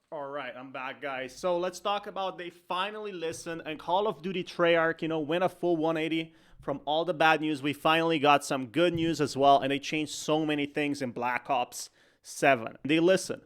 All right, I'm back, guys. So let's talk about they finally listened and Call of Duty Treyarch, went a full 180 from all the bad news. We finally got some good news as well, and they changed so many things in Black Ops 7. They listen.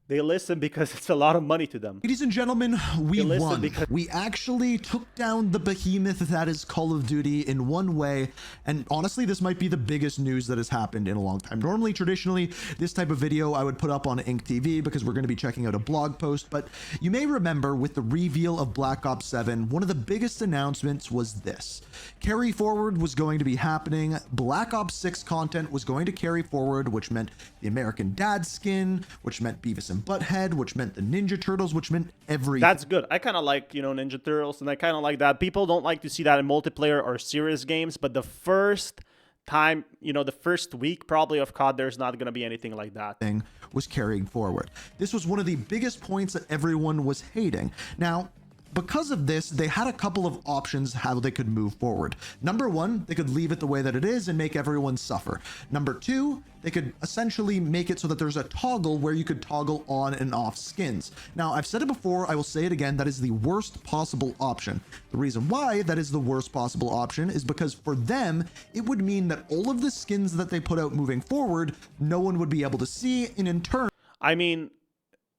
They listen because it's a lot of money to them. Ladies and gentlemen, we won. Because we actually took down the behemoth that is Call of Duty in one way, and honestly, this might be the biggest news that has happened in a long time. Normally, traditionally, this type of video I would put up on Ink TV because we're going to be checking out a blog post, but you may remember with the reveal of Black Ops 7, one of the biggest announcements was this. Carry forward was going to be happening. Black Ops 6 content was going to carry forward, which meant the American Dad skin, which meant Beavis and Butthead, which meant the Ninja Turtles, which meant everything. That's good. I kind of like, Ninja Turtles, and I kind of like that. People don't like to see that in multiplayer or serious games, but the first time, the first week probably of COD, there's not going to be anything like that. Thing was carrying forward. This was one of the biggest points that everyone was hating. Now, because of this, they had a couple of options how they could move forward. Number one, they could leave it the way that it is and make everyone suffer. Number two, they could essentially make it so that there's a toggle where you could toggle on and off skins. Now, I've said it before, I will say it again, that is the worst possible option. The reason why that is the worst possible option is because for them, it would mean that all of the skins that they put out moving forward, no one would be able to see, and in turn, I mean,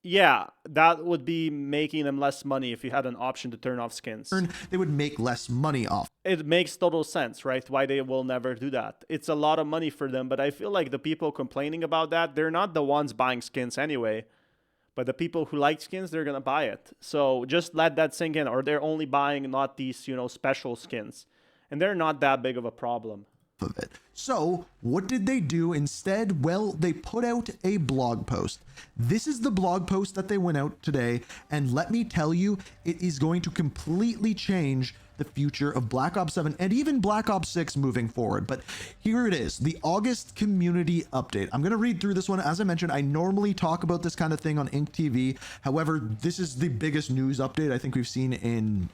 yeah, that would be making them less money if you had an option to turn off skins. They would make less money off. It makes total sense, right? Why they will never do that. It's a lot of money for them, but I feel like the people complaining about that, they're not the ones buying skins anyway. But the people who like skins, they're going to buy it. So just let that sink in, or they're only buying not these, special skins. And they're not that big of a problem. Of it. So what did they do instead? Well, they put out a blog post. This is the blog post that they went out today, and let me tell you, it is going to completely change the future of Black Ops 7 and even Black Ops 6 moving forward. But here it is, the August community update. I'm going to read through this one. As I mentioned, I normally talk about this kind of thing on Ink TV. However, this is the biggest news update I think we've seen in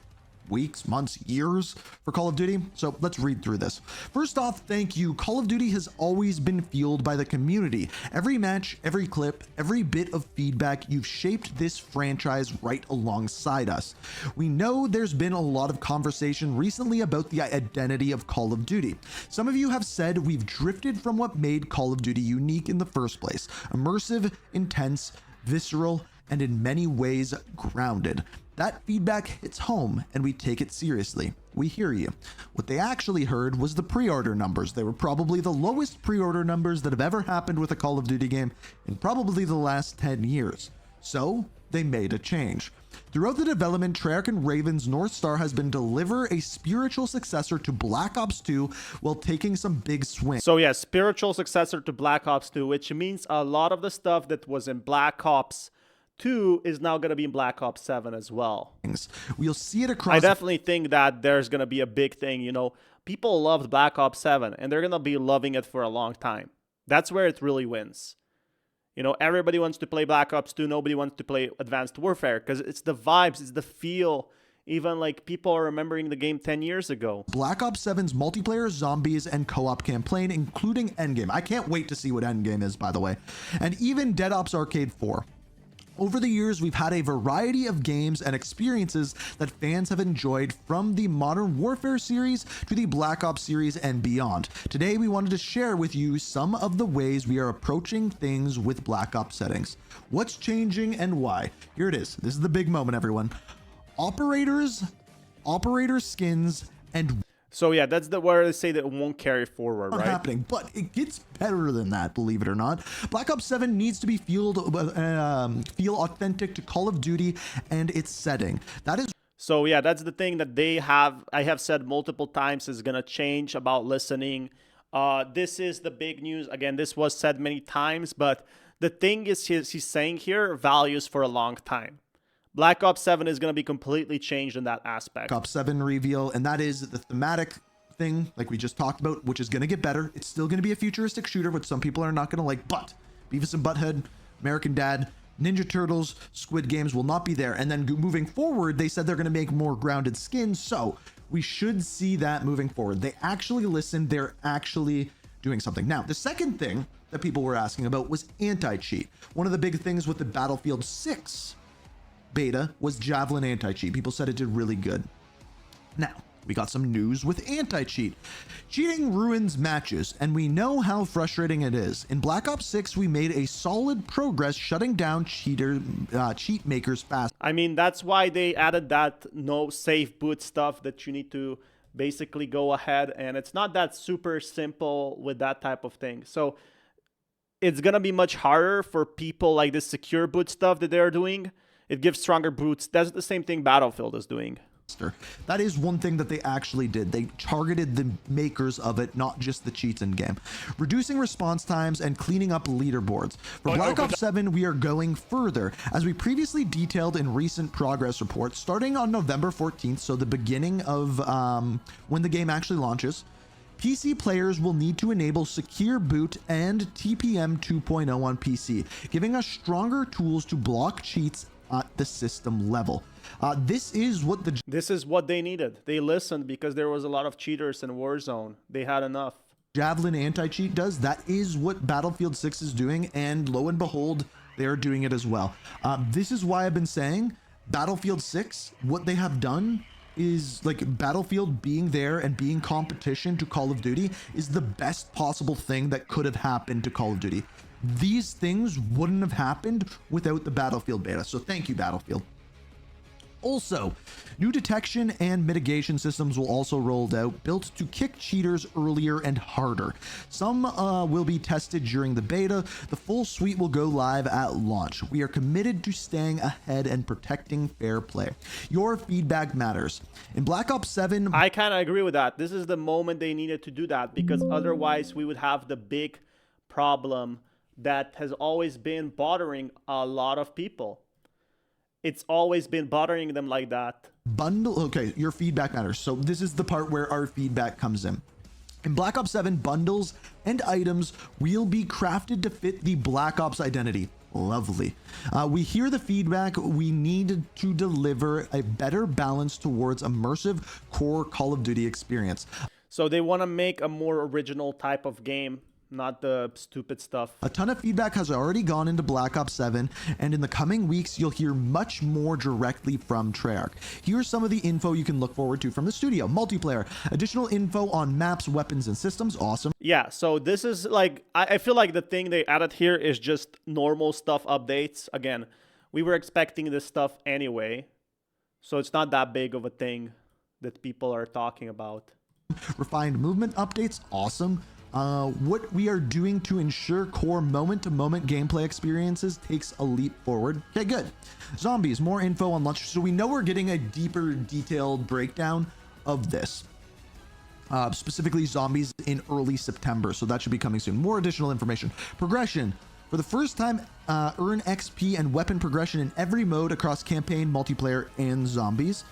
weeks, months, years for Call of Duty. So let's read through this. First off, thank you. Call of Duty has always been fueled by the community. Every match, every clip, every bit of feedback, you've shaped this franchise right alongside us. We know there's been a lot of conversation recently about the identity of Call of Duty. Some of you have said we've drifted from what made Call of Duty unique in the first place. Immersive, intense, visceral, and in many ways grounded. That feedback hits home, and we take it seriously. We hear you. What they actually heard was the pre-order numbers. They were probably the lowest pre-order numbers that have ever happened with a Call of Duty game in probably the last 10 years. So they made a change. Throughout the development, Treyarch and Raven's North Star has been deliver a spiritual successor to Black Ops 2 while taking some big swings. So yeah, spiritual successor to Black Ops 2, which means a lot of the stuff that was in Black Ops 2 is now going to be in Black Ops 7 as well. We'll see it across. I definitely think that there's going to be a big thing. People loved Black Ops 7, and they're going to be loving it for a long time. That's where it really wins. Everybody wants to play Black Ops 2. Nobody wants to play Advanced Warfare because it's the vibes, it's the feel. Even like people are remembering the game 10 years ago. Black Ops 7's multiplayer, zombies, and co-op campaign, including Endgame. I can't wait to see what Endgame is, by the way. And even Dead Ops Arcade 4. Over the years, we've had a variety of games and experiences that fans have enjoyed, from the Modern Warfare series to the Black Ops series and beyond. Today, we wanted to share with you some of the ways we are approaching things with Black Ops settings. What's changing and why? Here it is. This is the big moment, everyone. Operator skins, and so yeah, that's where they say that it won't carry forward, right? Happening, but it gets better than that, believe it or not. Black Ops 7 needs to be feel authentic to Call of Duty and its setting. That is. So yeah, that's the thing that I have said multiple times is gonna change about listening. This is the big news. Again, this was said many times, but the thing is, he's saying here values for a long time. Black Ops 7 is going to be completely changed in that aspect. Black Ops 7 reveal, and that is the thematic thing, like we just talked about, which is going to get better. It's still going to be a futuristic shooter, which some people are not going to like, but Beavis and Butthead, American Dad, Ninja Turtles, Squid Games will not be there. And then moving forward, they said they're going to make more grounded skins, so we should see that moving forward. They actually listened. They're actually doing something. Now, the second thing that people were asking about was anti-cheat. One of the big things with the Battlefield 6 beta was Javelin anti-cheat. People said it did really good. Now, we got some news with anti-cheat. Cheating ruins matches, and we know how frustrating it is. In Black Ops 6, we made a solid progress shutting down cheat makers fast. I mean, that's why they added that no safe boot stuff that you need to basically go ahead, and it's not that super simple with that type of thing. So it's gonna be much harder for people like this secure boot stuff that they're doing. It gives stronger boots. That's the same thing Battlefield is doing. That is one thing that they actually did. They targeted the makers of it, not just the cheats in game. Reducing response times and cleaning up leaderboards. For Black Ops 7, we are going further. As we previously detailed in recent progress reports, starting on November 14th, so the beginning of when the game actually launches, PC players will need to enable Secure Boot and TPM 2.0 on PC, giving us stronger tools to block cheats at the system level. This is what they needed. They listened because there was a lot of cheaters in Warzone. They had enough. Javelin anti-cheat does. That is what Battlefield 6 is doing, and lo and behold, they're doing it as well. This is why I've been saying Battlefield 6, what they have done is, like, Battlefield being there and being competition to Call of Duty is the best possible thing that could have happened to Call of Duty. These things wouldn't have happened without the Battlefield beta, so thank you, Battlefield. Also, new detection and mitigation systems will also rolled out, built to kick cheaters earlier and harder. Some will be tested during the beta. The full suite will go live at launch. We are committed to staying ahead and protecting fair play. Your feedback matters. In Black Ops 7... I kind of agree with that. This is the moment they needed to do that, because otherwise we would have the big problem that has always been bothering a lot of people. It's always been bothering them like that. Okay, your feedback matters. So this is the part where our feedback comes in. In Black Ops 7, bundles and items will be crafted to fit the Black Ops identity. Lovely. We hear the feedback. We need to deliver a better balance towards immersive core Call of Duty experience. So they want to make a more original type of game, not the stupid stuff. A ton of feedback has already gone into Black Ops 7, and in the coming weeks, you'll hear much more directly from Treyarch. Here's some of the info you can look forward to from the studio. Multiplayer, additional info on maps, weapons, and systems. Awesome. Yeah, so this is like, I feel like the thing they added here is just normal stuff updates. Again, we were expecting this stuff anyway, so it's not that big of a thing that people are talking about. Refined movement updates. Awesome. What we are doing to ensure core moment-to-moment gameplay experiences takes a leap forward. Okay, good. Zombies, more info on launch. So we know we're getting a deeper, detailed breakdown of this. Specifically zombies in early September. So that should be coming soon. More additional information. Progression. For the first time, earn XP and weapon progression in every mode across campaign, multiplayer, and zombies.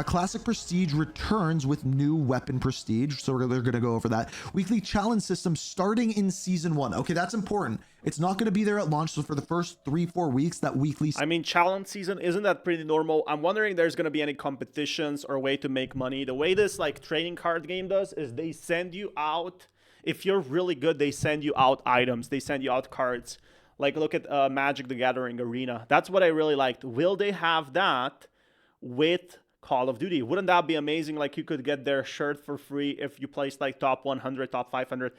Classic Prestige returns with new weapon prestige, so they're going to go over that. Weekly challenge system starting in Season 1. Okay, that's important. It's not going to be there at launch, so for the first 3-4 weeks, that weekly... I mean, challenge season, isn't that pretty normal? I'm wondering if there's going to be any competitions or way to make money. The way this, like, trading card game does is they send you out... If you're really good, they send you out items. They send you out cards. Like, look at Magic the Gathering Arena. That's what I really liked. Will they have that with Call of Duty? Wouldn't that be amazing? Like, you could get their shirt for free if you placed, like, top 100, top 500.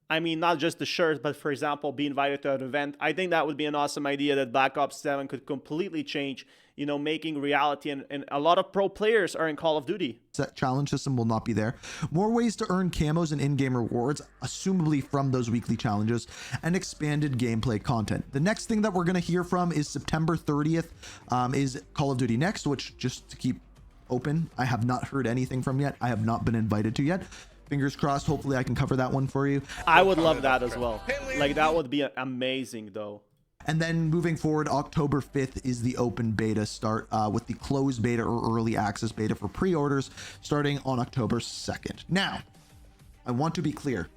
I mean, not just the shirt, but, for example, be invited to an event. I think that would be an awesome idea that Black Ops 7 could completely change, you know, making reality. And a lot of pro players are in Call of Duty. That challenge system will not be there. More ways to earn camos and in-game rewards, assumably from those weekly challenges, and expanded gameplay content. The next thing that we're going to hear from is September 30th is Call of Duty Next, which, just to keep open, I have not heard anything from yet. I have not been invited to yet. Fingers crossed. Hopefully I can cover that one for you. I would love that as well. Like, that would be amazing, though. And then moving forward, October 5th is the open beta start with the closed beta or early access beta for pre-orders starting on October 2nd. Now, I want to be clear.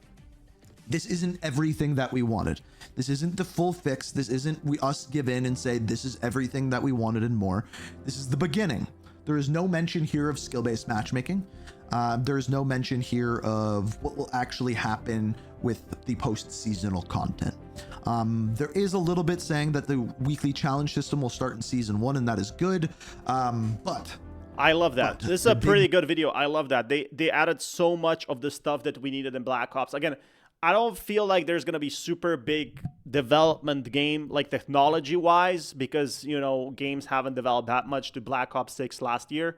This isn't everything that we wanted. This isn't the full fix. This isn't us give in and say this is everything that we wanted and more. This is the beginning. There is no mention here of skill-based matchmaking. There's no mention here of what will actually happen with the post-seasonal content. There is a little bit saying that the weekly challenge system will start in season 1, and that is good. But I love that. This is a pretty good video. I love that. They added so much of the stuff that we needed in Black Ops. Again, I don't feel like there's going to be super big development game, like technology-wise, because, you know, games haven't developed that much to Black Ops 6 last year.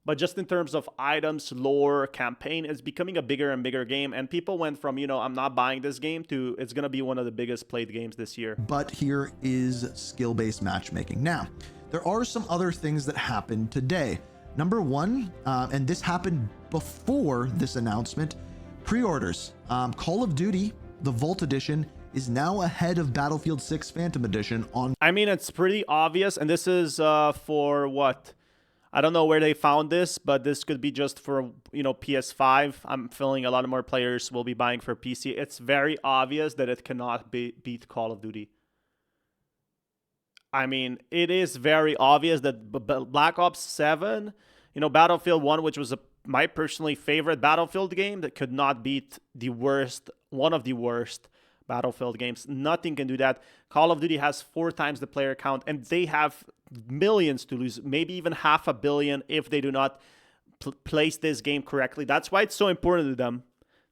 But just in terms of items, lore, campaign, it's becoming a bigger and bigger game. And people went from, you know, I'm not buying this game to it's going to be one of the biggest played games this year. But here is skill-based matchmaking. Now, there are some other things that happened today. Number one, and this happened before this announcement, pre-orders. Call of Duty, the Vault Edition, is now ahead of Battlefield 6 Phantom Edition on... I mean, it's pretty obvious, and this is for what? I don't know where they found this, but this could be just for, you know, PS5. I'm feeling a lot more players will be buying for PC. It's very obvious that it cannot beat Call of Duty. I mean, it is very obvious that Black Ops 7, you know, Battlefield 1, which was my personally favorite Battlefield game, that could not beat the worst, one of the worst Battlefield games. Nothing can do that. Call of Duty has 4 times the player count, and they have millions to lose, maybe even $500 million if they do not place this game correctly. That's why it's so important to them,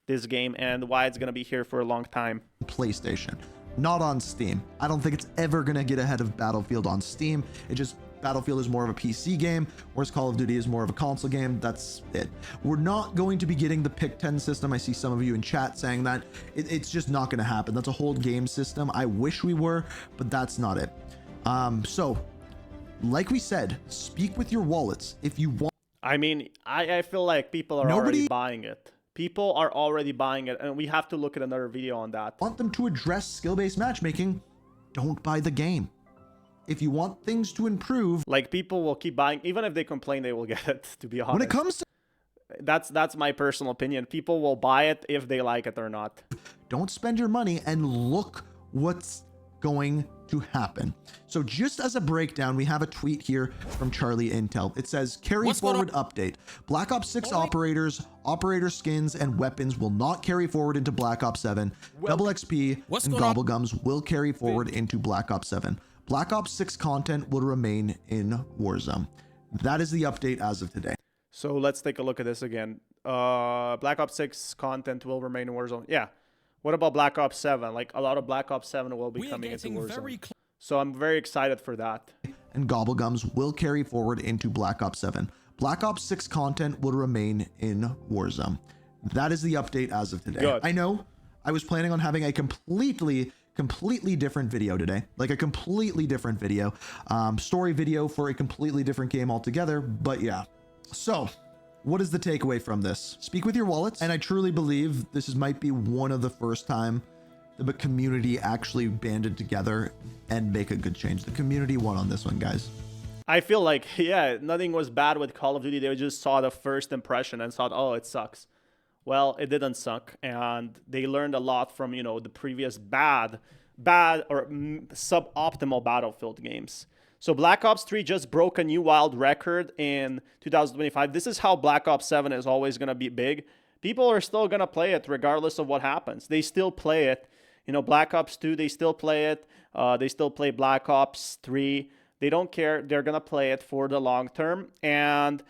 this game, and why it's going to be here for a long time. PlayStation, not on Steam. I don't think it's ever going to get ahead of Battlefield on Steam. It just, Battlefield is more of a PC game, whereas Call of Duty is more of a console game. That's it. We're not going to be getting the Pick 10 system. I see some of you in chat saying that. It's just not going to happen. That's a whole game system. I wish we were, but that's not it. So, like we said, speak with your wallets if you want. I mean, I feel like people are already buying it. People are already buying it, and we have to look at another video on that. Want them to address skill-based matchmaking? Don't buy the game. If you want things to improve, like, people will keep buying, even if they complain, they will get it, to be honest. When it comes to, that's my personal opinion. People will buy it if they like it or not. Don't spend your money and look what's going to happen. So just as a breakdown, we have a tweet here from Charlie Intel. It says, carry forward update. Black Ops 6 operators, operator skins, and weapons will not carry forward into Black Ops 7. Double XP and Gobblegums will carry forward into Black Ops 7. Black Ops 6 content will remain in Warzone. That is the update as of today. So let's take a look at this again. Black Ops 6 content will remain in Warzone. Yeah. What about Black Ops 7? Like, a lot of Black Ops 7 will be coming into Warzone. So I'm very excited for that. And Gobblegums will carry forward into Black Ops 7. Black Ops 6 content will remain in Warzone. That is the update as of today. Good. I know I was planning on having a completely different video today, like a completely different video, story video for a completely different game altogether. But yeah, so what is the takeaway from this? Speak with your wallets. And I truly believe this might be one of the first time the community actually banded together and make a good change. The community won on this one, guys. I feel like, yeah, nothing was bad with Call of Duty. They just saw the first impression and thought, oh, it sucks. Well, it didn't suck, and they learned a lot from, you know, the previous bad or suboptimal Battlefield games. So Black Ops 3 just broke a new wild record in 2025. This is how Black Ops 7 is always going to be big. People are still going to play it regardless of what happens. They still play it. You know, Black Ops 2, they still play it. They still play Black Ops 3. They don't care. They're going to play it for the long term. And